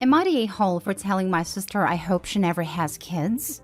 Am I the a-hole for telling my sister I hope she never has kids?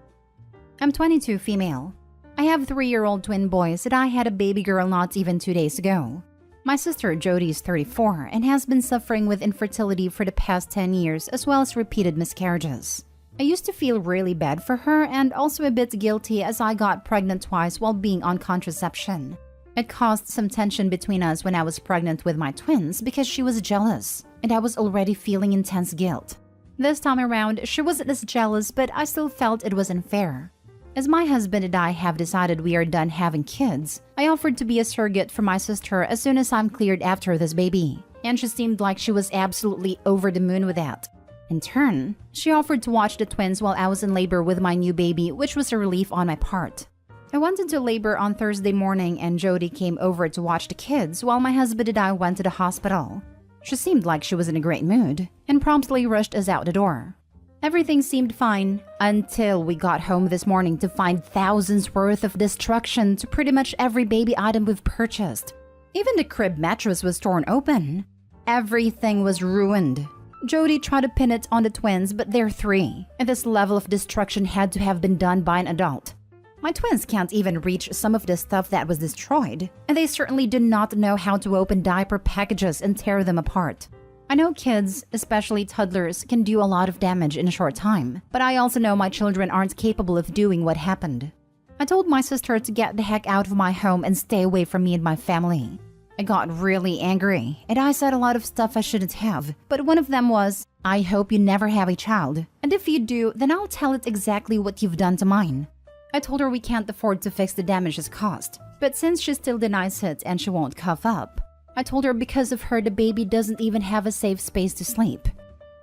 I'm 22, female. I have 3-year-old twin boys that I had a baby girl not even 2 days ago. My sister Jody is 34 and has been suffering with infertility for the past 10 years as well as repeated miscarriages. I used to feel really bad for her and also a bit guilty as I got pregnant twice while being on contraception. It caused some tension between us when I was pregnant with my twins because she was jealous, and I was already feeling intense guilt. This time around, she wasn't as jealous, but I still felt it was unfair. As my husband and I have decided we are done having kids, I offered to be a surrogate for my sister as soon as I'm cleared after this baby, and she seemed like she was absolutely over the moon with that. In turn, she offered to watch the twins while I was in labor with my new baby, which was a relief on my part. I went into labor on Thursday morning and Jody came over to watch the kids while my husband and I went to the hospital. She seemed like she was in a great mood and promptly rushed us out the door. Everything seemed fine until we got home this morning to find thousands worth of destruction to pretty much every baby item we've purchased. Even the crib mattress was torn open. Everything was ruined. Jody tried to pin it on the twins, but they're 3, and this level of destruction had to have been done by an adult. My twins can't even reach some of the stuff that was destroyed, and they certainly do not know how to open diaper packages and tear them apart. I know kids, especially toddlers, can do a lot of damage in a short time, but I also know my children aren't capable of doing what happened. I told my sister to get the heck out of my home and stay away from me and my family. I got really angry, and I said a lot of stuff I shouldn't have, but one of them was, I hope you never have a child, and if you do, then I'll tell it exactly what you've done to mine. I told her we can't afford to fix the damages caused, but since she still denies it and she won't cough up, I told her because of her the baby doesn't even have a safe space to sleep.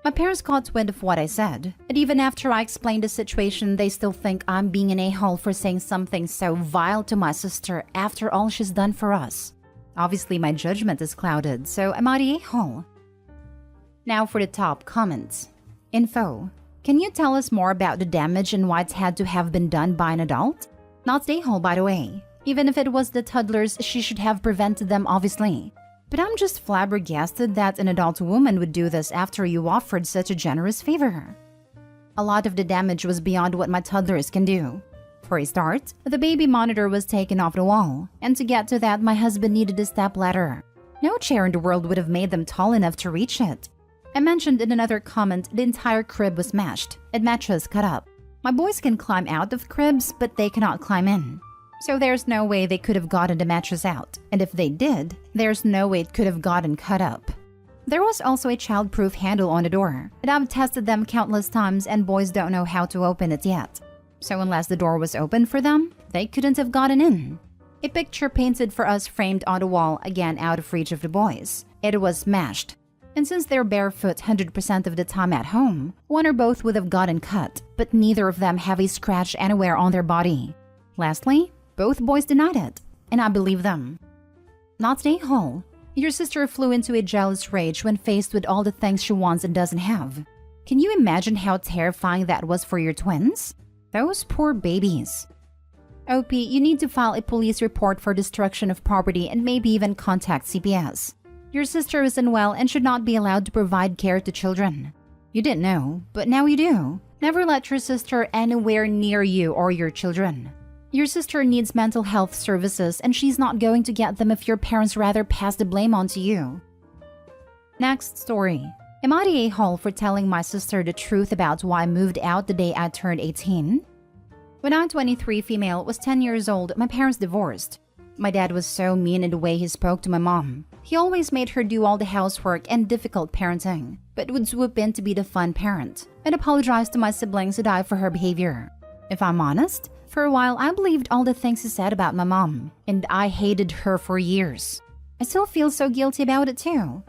My parents got wind of what I said, and even after I explained the situation, they still think I'm being an a-hole for saying something so vile to my sister after all she's done for us. Obviously, my judgment is clouded, so am I the a-hole? Now for the top comments. Info. Can you tell us more about the damage and why it had to have been done by an adult? Not the a-hole, by the way. Even if it was the toddlers, she should have prevented them, obviously. But I'm just flabbergasted that an adult woman would do this after you offered such a generous favor. A lot of the damage was beyond what my toddlers can do. For a start, the baby monitor was taken off the wall, and to get to that, my husband needed a step ladder. No chair in the world would have made them tall enough to reach it. I mentioned in another comment the entire crib was smashed and mattress cut up. My boys can climb out of cribs, but they cannot climb in. So there's no way they could have gotten the mattress out, and if they did, there's no way it could have gotten cut up. There was also a child-proof handle on the door, and I've tested them countless times and boys don't know how to open it yet. So unless the door was open for them, they couldn't have gotten in. A picture painted for us framed on the wall, again out of reach of the boys. It was smashed. And since they're barefoot 100% of the time at home, one or both would have gotten cut, but neither of them have a scratch anywhere on their body. Lastly, both boys denied it, and I believe them. Not the a-hole. Your sister flew into a jealous rage when faced with all the things she wants and doesn't have. Can you imagine how terrifying that was for your twins? Those poor babies. OP, you need to file a police report for destruction of property and maybe even contact CPS. Your sister is unwell and should not be allowed to provide care to children. You didn't know, but now you do. Never let your sister anywhere near you or your children. Your sister needs mental health services and she's not going to get them if your parents rather pass the blame on to you. Next story. Am I the a-hole for telling my sister the truth about why I moved out the day I turned 18? When I'm 23 female was 10 years old, my parents divorced. My dad was so mean in the way he spoke to my mom. He always made her do all the housework and difficult parenting, but would swoop in to be the fun parent and apologize to my siblings and I for her behavior. If I'm honest, for a while I believed all the things he said about my mom, and I hated her for years. I still feel so guilty about it too.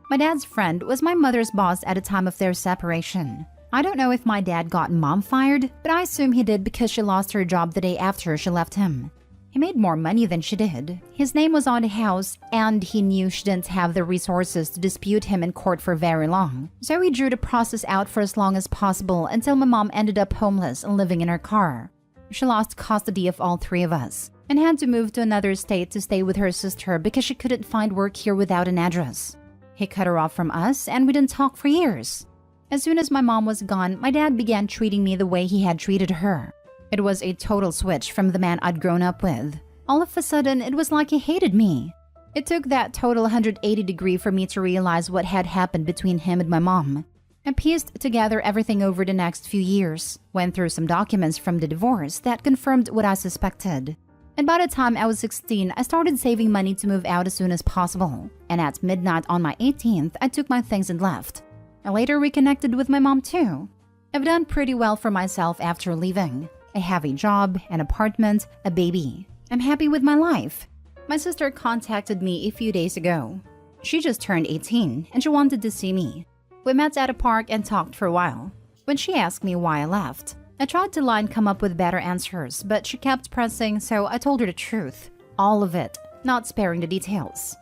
My dad's friend was my mother's boss at the time of their separation. I don't know if my dad got mom fired, but I assume he did because she lost her job the day after she left him. He made more money than she did. His name was on the house, and he knew she didn't have the resources to dispute him in court for very long. So he drew the process out for as long as possible until my mom ended up homeless and living in her car. She lost custody of all 3 of us and had to move to another state to stay with her sister because she couldn't find work here without an address. He cut her off from us, and we didn't talk for years. As soon as my mom was gone, my dad began treating me the way he had treated her. It was a total switch from the man I'd grown up with. All of a sudden, it was like he hated me. It took that total 180-degree for me to realize what had happened between him and my mom. I pieced together everything over the next few years, went through some documents from the divorce that confirmed what I suspected. And by the time I was 16, I started saving money to move out as soon as possible. And at midnight on my 18th, I took my things and left. I later reconnected with my mom too. I've done pretty well for myself after leaving. I have a job, an apartment, a baby. I'm happy with my life. My sister contacted me a few days ago. She just turned 18 and she wanted to see me. We met at a park and talked for a while. When she asked me why I left, I tried to lie and come up with better answers, but she kept pressing, so I told her the truth. All of it, not sparing the details.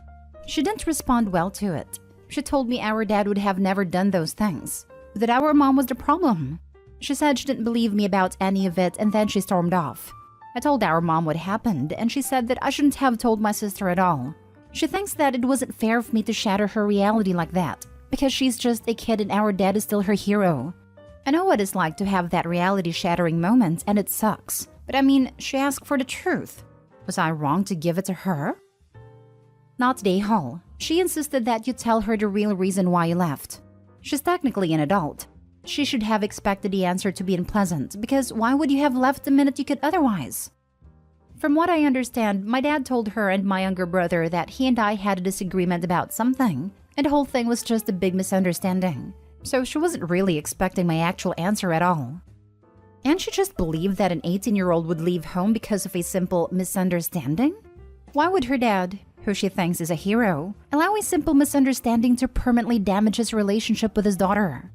She didn't respond well to it. She told me our dad would have never done those things, that our mom was the problem. She said she didn't believe me about any of it, and then she stormed off. I told our mom what happened, and she said that I shouldn't have told my sister at all. She thinks that it wasn't fair for me to shatter her reality like that, because she's just a kid and our dad is still her hero. I know what it's like to have that reality-shattering moment, and it sucks. But I mean, she asked for the truth. Was I wrong to give it to her? Not today, Hall. She insisted that you tell her the real reason why you left. She's technically an adult. She should have expected the answer to be unpleasant, because why would you have left the minute you could otherwise? From what I understand, my dad told her and my younger brother that he and I had a disagreement about something, and the whole thing was just a big misunderstanding. So she wasn't really expecting my actual answer at all. And she just believed that an 18-year-old would leave home because of a simple misunderstanding? Why would her dad, who she thinks is a hero, allow a simple misunderstanding to permanently damage his relationship with his daughter?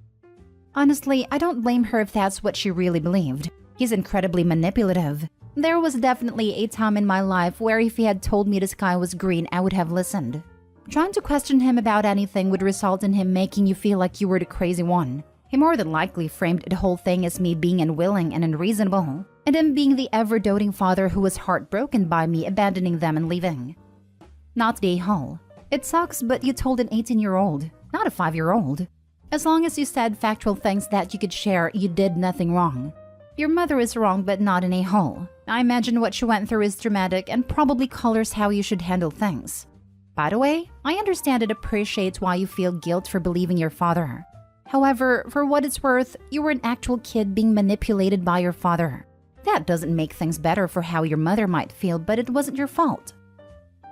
Honestly, I don't blame her if that's what she really believed. He's incredibly manipulative. There was definitely a time in my life where if he had told me the sky was green, I would have listened. Trying to question him about anything would result in him making you feel like you were the crazy one. He more than likely framed the whole thing as me being unwilling and unreasonable, and him being the ever-doting father who was heartbroken by me abandoning them and leaving. Not Day Hall. It sucks, but you told an 18-year-old, not a 5-year-old. As long as you said factual things that you could share, you did nothing wrong. Your mother is wrong, but not an a-hole. I imagine what she went through is traumatic and probably colors how you should handle things. By the way, I understand and appreciate why you feel guilt for believing your father. However, for what it's worth, you were an actual kid being manipulated by your father. That doesn't make things better for how your mother might feel, but it wasn't your fault.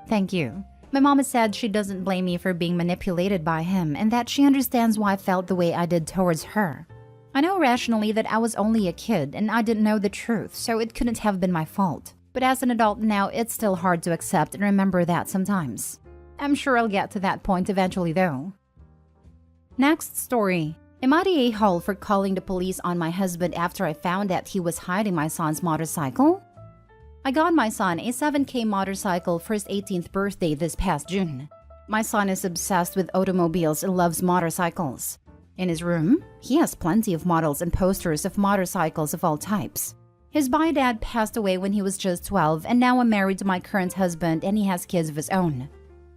Thank you. My mama said she doesn't blame me for being manipulated by him and that she understands why I felt the way I did towards her. I know rationally that I was only a kid and I didn't know the truth, so it couldn't have been my fault. But as an adult now, it's still hard to accept and remember that sometimes. I'm sure I'll get to that point eventually though. Next story. Am I the a-hole for calling the police on my husband after I found that he was hiding my son's motorcycle? I got my son a 7K motorcycle for his 18th birthday this past June. My son is obsessed with automobiles and loves motorcycles. In his room, he has plenty of models and posters of motorcycles of all types. His bi-dad passed away when he was just 12, and now I'm married to my current husband and he has kids of his own.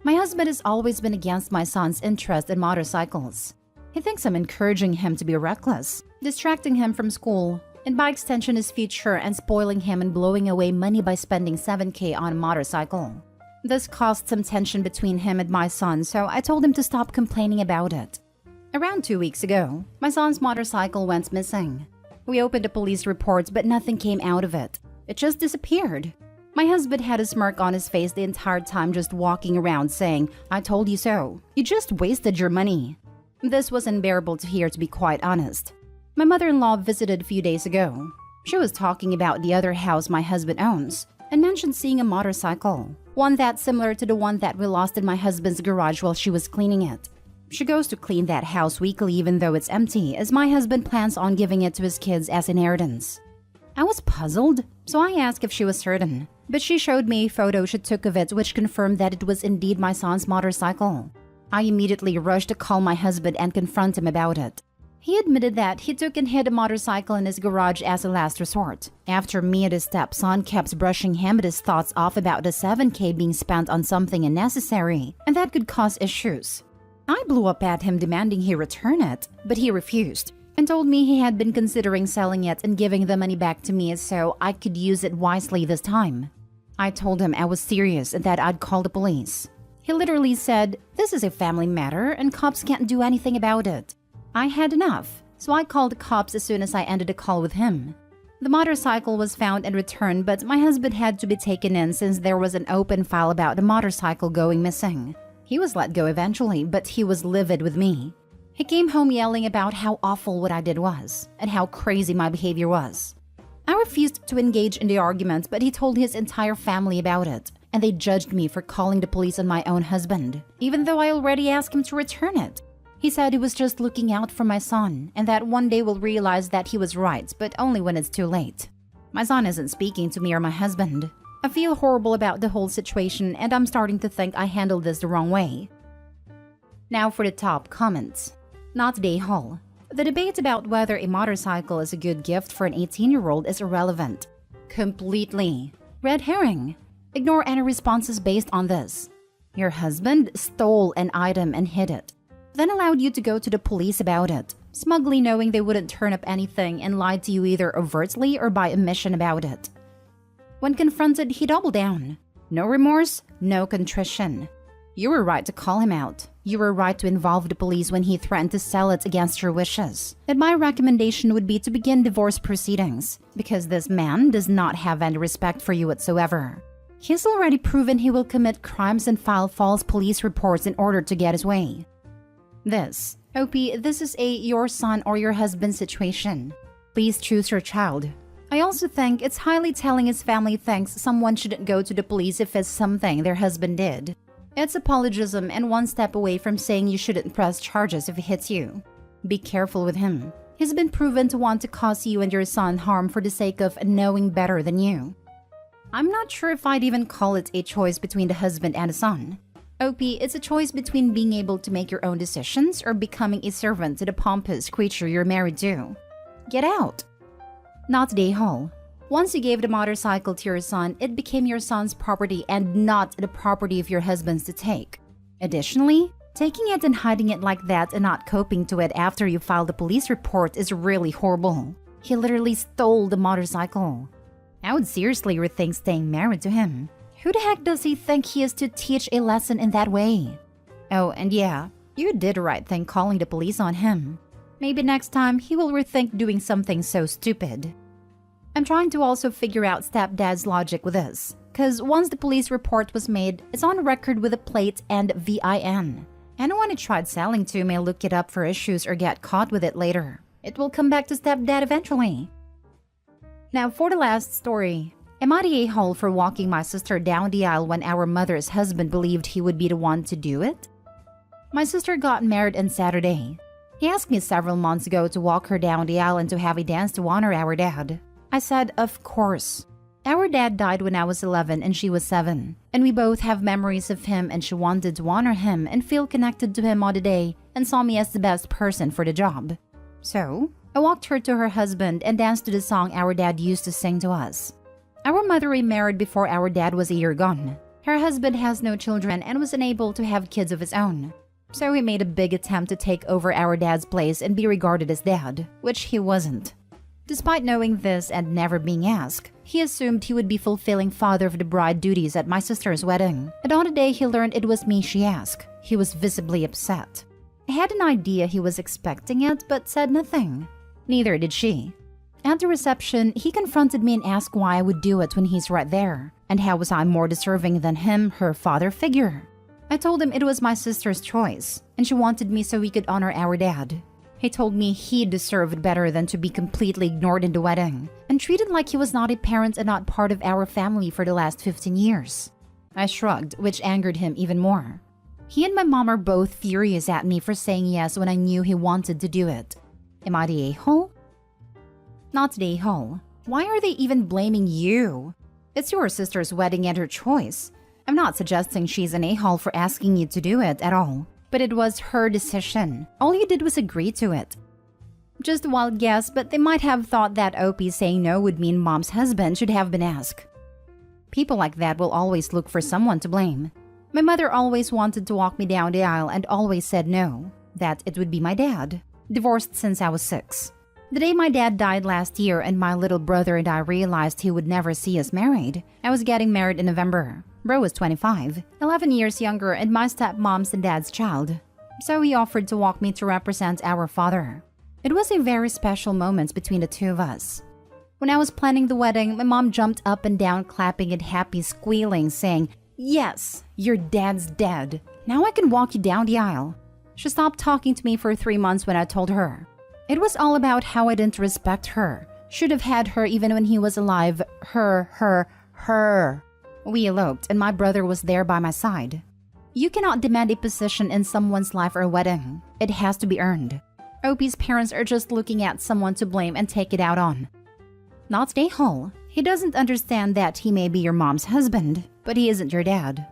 My husband has always been against my son's interest in motorcycles. He thinks I'm encouraging him to be reckless, distracting him from school, and by extension his future, and spoiling him and blowing away money by spending 7K on a motorcycle. This caused some tension between him and my son, so I told him to stop complaining about it. Around 2 weeks ago, my son's motorcycle went missing. We opened a police report, but nothing came out of it. It just disappeared. My husband had a smirk on his face the entire time, just walking around saying, "I told you so. You just wasted your money." This was unbearable to hear, to be quite honest. My mother-in-law visited a few days ago. She was talking about the other house my husband owns and mentioned seeing a motorcycle, one that's similar to the one that we lost in my husband's garage while she was cleaning it. She goes to clean that house weekly even though it's empty, as my husband plans on giving it to his kids as inheritance. I was puzzled, so I asked if she was certain, but she showed me a photo she took of it which confirmed that it was indeed my son's motorcycle. I immediately rushed to call my husband and confront him about it. He admitted that he took and hid a motorcycle in his garage as a last resort, after me and his stepson kept brushing him and his thoughts off about the 7K being spent on something unnecessary, and that could cause issues. I blew up at him demanding he return it, but he refused and told me he had been considering selling it and giving the money back to me so I could use it wisely this time. I told him I was serious and that I'd call the police. He literally said, "This is a family matter and cops can't do anything about it." I had enough, so I called the cops as soon as I ended the call with him. The motorcycle was found and returned, but my husband had to be taken in since there was an open file about the motorcycle going missing. He was let go eventually, but he was livid with me. He came home yelling about how awful what I did was and how crazy my behavior was. I refused to engage in the argument, but he told his entire family about it, and they judged me for calling the police on my own husband, even though I already asked him to return it. He said he was just looking out for my son and that one day we'll realize that he was right, but only when it's too late. My son isn't speaking to me or my husband. I feel horrible about the whole situation and I'm starting to think I handled this the wrong way. Now for the top comments. Not Day Hall. The debate about whether a motorcycle is a good gift for an 18-year-old is irrelevant. Completely. Red herring. Ignore any responses based on this. Your husband stole an item and hid it, then allowed you to go to the police about it, smugly knowing they wouldn't turn up anything and lied to you either overtly or by omission about it. When confronted, he doubled down. No remorse, no contrition. You were right to call him out. You were right to involve the police when he threatened to sell it against your wishes. And my recommendation would be to begin divorce proceedings, because this man does not have any respect for you whatsoever. He's already proven he will commit crimes and file false police reports in order to get his way. This is a your son or your husband situation. Please choose your child. I also think it's highly telling his family thinks someone shouldn't go to the police if it's something their husband did. It's apologism and one step away from saying you shouldn't press charges if he hits you. Be careful with him. He's been proven to want to cause you and your son harm for the sake of knowing better than you. I'm not sure if I'd even call it a choice between the husband and the son. It's a choice between being able to make your own decisions or becoming a servant to the pompous creature you're married to. Get out. Not Day Hall. Once you gave the motorcycle to your son, it became your son's property and not the property of your husband's to take. Additionally, taking it and hiding it like that and not coping to it after you filed a police report is really horrible. He literally stole the motorcycle. I would seriously rethink staying married to him. Who the heck does he think he is to teach a lesson in that way? Oh, and yeah, you did the right thing calling the police on him. Maybe next time he will rethink doing something so stupid. I'm trying to also figure out stepdad's logic with this, because once the police report was made, it's on record with a plate and VIN. Anyone who tried selling to may look it up for issues or get caught with it later. It will come back to stepdad eventually. Now for the last story. Am I the a-hole for walking my sister down the aisle when our mother's husband believed he would be the one to do it? My sister got married on Saturday. He asked me several months ago to walk her down the aisle and to have a dance to honor our dad. I said, of course. Our dad died when I was 11 and she was 7, and we both have memories of him and she wanted to honor him and feel connected to him all the day and saw me as the best person for the job. So, I walked her to her husband and danced to the song our dad used to sing to us. Our mother remarried before our dad was a year gone. Her husband has no children and was unable to have kids of his own. So he made a big attempt to take over our dad's place and be regarded as dad, which he wasn't. Despite knowing this and never being asked, he assumed he would be fulfilling father of the bride duties at my sister's wedding. And on the day he learned it was me she asked, he was visibly upset. I had an idea he was expecting it, but said nothing. Neither did she. At the reception, he confronted me and asked why I would do it when he's right there, and how was I more deserving than him, her father figure. I told him it was my sister's choice, and she wanted me so we could honor our dad. He told me he deserved better than to be completely ignored in the wedding, and treated like he was not a parent and not part of our family for the last 15 years. I shrugged, which angered him even more. He and my mom are both furious at me for saying yes when I knew he wanted to do it. Am I the a-hole? Not the a-hole. Why are they even blaming you? It's your sister's wedding and her choice. I'm not suggesting she's an a-hole for asking you to do it at all, but it was her decision. All you did was agree to it. Just a wild guess, but they might have thought that OP saying no would mean mom's husband should have been asked. People like that will always look for someone to blame. My mother always wanted to walk me down the aisle and always said no, that it would be my dad, divorced since I was 6. The day my dad died last year and my little brother and I realized he would never see us married, I was getting married in November. Bro was 25, 11 years younger and my stepmom's and dad's child. So he offered to walk me to represent our father. It was a very special moment between the two of us. When I was planning the wedding, my mom jumped up and down clapping and happy squealing, saying, "Yes, your dad's dead. Now I can walk you down the aisle." She stopped talking to me for 3 months when I told her. It was all about how I didn't respect her. Should have had her even when he was alive. Her. We eloped and my brother was there by my side. You cannot demand a position in someone's life or wedding. It has to be earned. Opie's parents are just looking at someone to blame and take it out on. Not a-hole. He doesn't understand that he may be your mom's husband, but he isn't your dad.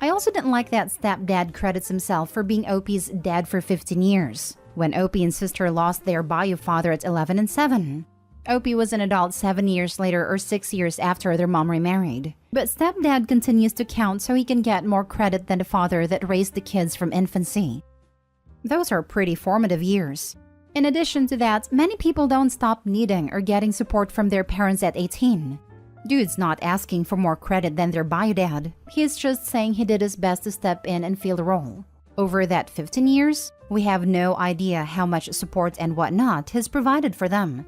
I also didn't like that stepdad credits himself for being Opie's dad for 15 years, when Opie and sister lost their bio father at 11 and 7. Opie was an adult 7 years later or 6 years after their mom remarried. But stepdad continues to count so he can get more credit than the father that raised the kids from infancy. Those are pretty formative years. In addition to that, many people don't stop needing or getting support from their parents at 18. Dude's not asking for more credit than their bio dad. He's just saying he did his best to step in and fill the role. Over that 15 years, we have no idea how much support and whatnot he's provided for them.